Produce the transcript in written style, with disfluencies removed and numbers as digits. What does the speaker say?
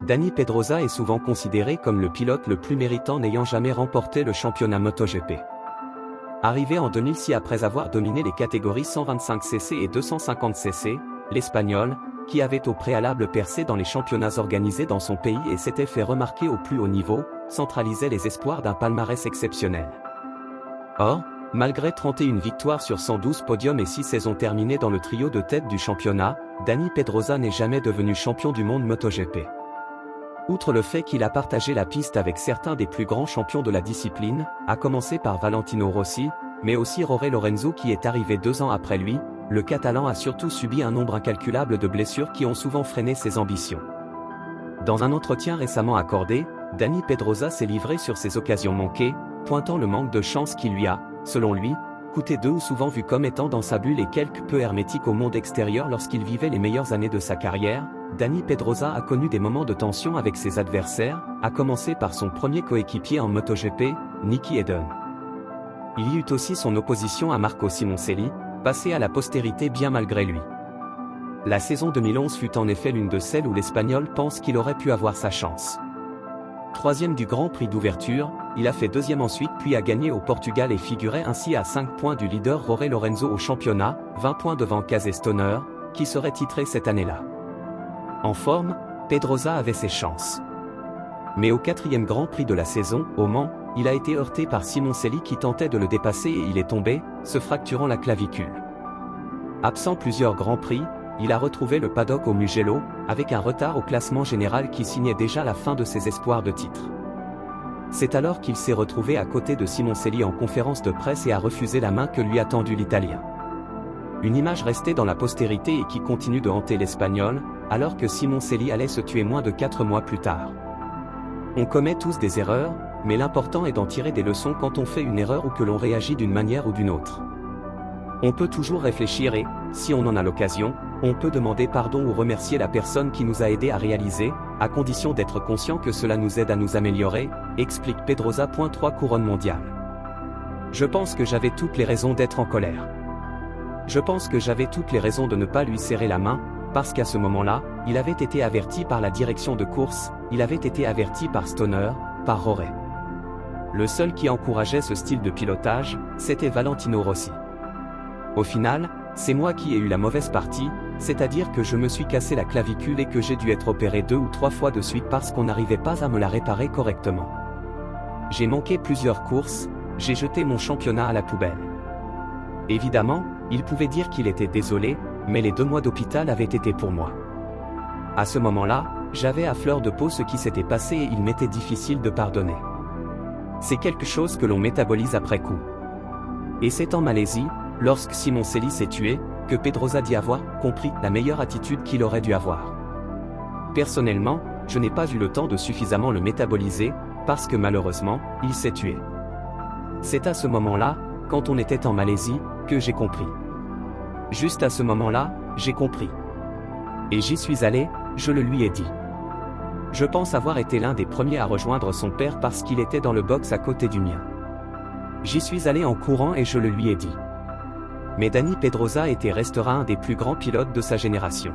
Dani Pedrosa est souvent considéré comme le pilote le plus méritant n'ayant jamais remporté le championnat MotoGP. Arrivé en 2006 après avoir dominé les catégories 125cc et 250cc, l'Espagnol, qui avait au préalable percé dans les championnats organisés dans son pays et s'était fait remarquer au plus haut niveau, centralisait les espoirs d'un palmarès exceptionnel. Or, malgré 31 victoires sur 112 podiums et 6 saisons terminées dans le trio de tête du championnat, Dani Pedrosa n'est jamais devenu champion du monde MotoGP. Outre le fait qu'il a partagé la piste avec certains des plus grands champions de la discipline, à commencer par Valentino Rossi, mais aussi Jorge Lorenzo qui est arrivé 2 ans après lui, le Catalan a surtout subi un nombre incalculable de blessures qui ont souvent freiné ses ambitions. Dans un entretien récemment accordé, Dani Pedrosa s'est livré sur ses occasions manquées, pointant le manque de chance qui lui a, selon lui, coûté ou souvent vu comme étant dans sa bulle et quelque peu hermétique au monde extérieur lorsqu'il vivait les meilleures années de sa carrière. Dani Pedrosa a connu des moments de tension avec ses adversaires, à commencer par son premier coéquipier en MotoGP, Nicky Hayden. Il y eut aussi son opposition à Marco Simoncelli, passé à la postérité bien malgré lui. La saison 2011 fut en effet l'une de celles où l'Espagnol pense qu'il aurait pu avoir sa chance. 3e du Grand Prix d'ouverture, il a fait 2e ensuite puis a gagné au Portugal et figurait ainsi à 5 points du leader Jorge Lorenzo au championnat, 20 points devant Casey Stoner, qui serait titré cette année-là. En forme, Pedrosa avait ses chances. Mais au 4e Grand Prix de la saison, au Mans, il a été heurté par Simoncelli qui tentait de le dépasser et il est tombé, se fracturant la clavicule. Absent plusieurs Grands Prix, il a retrouvé le paddock au Mugello, avec un retard au classement général qui signait déjà la fin de ses espoirs de titre. C'est alors qu'il s'est retrouvé à côté de Simoncelli en conférence de presse et a refusé la main que lui a tendue l'Italien. Une image restée dans la postérité et qui continue de hanter l'Espagnol, alors que Simoncelli allait se tuer moins de 4 mois plus tard. On commet tous des erreurs, mais l'important est d'en tirer des leçons quand on fait une erreur ou que l'on réagit d'une manière ou d'une autre. On peut toujours réfléchir et, si on en a l'occasion, on peut demander pardon ou remercier la personne qui nous a aidé à réaliser, à condition d'être conscient que cela nous aide à nous améliorer, explique Pedrosa. 3 couronnes mondiales. Je pense que j'avais toutes les raisons d'être en colère. Je pense que j'avais toutes les raisons de ne pas lui serrer la main, parce qu'à ce moment-là, il avait été averti par la direction de course, il avait été averti par Stoner, par Jorge. Le seul qui encourageait ce style de pilotage, c'était Valentino Rossi. Au final, c'est moi qui ai eu la mauvaise partie, c'est-à-dire que je me suis cassé la clavicule et que j'ai dû être opéré 2 ou 3 fois de suite parce qu'on n'arrivait pas à me la réparer correctement. J'ai manqué plusieurs courses, j'ai jeté mon championnat à la poubelle. Évidemment, il pouvait dire qu'il était désolé, mais les 2 mois d'hôpital avaient été pour moi. À ce moment-là, j'avais à fleur de peau ce qui s'était passé et il m'était difficile de pardonner. C'est quelque chose que l'on métabolise après coup. Et c'est en Malaisie, lorsque Simoncelli s'est tué, que Pedrosa dit avoir compris la meilleure attitude qu'il aurait dû avoir. Personnellement, je n'ai pas eu le temps de suffisamment le métaboliser, parce que malheureusement, il s'est tué. C'est à ce moment-là, quand on était en Malaisie, que j'ai compris. Juste à ce moment-là, j'ai compris. Et j'y suis allé, je le lui ai dit. Je pense avoir été l'un des premiers à rejoindre son père parce qu'il était dans le box à côté du mien. J'y suis allé en courant et je le lui ai dit. Mais Dani Pedrosa était et restera un des plus grands pilotes de sa génération.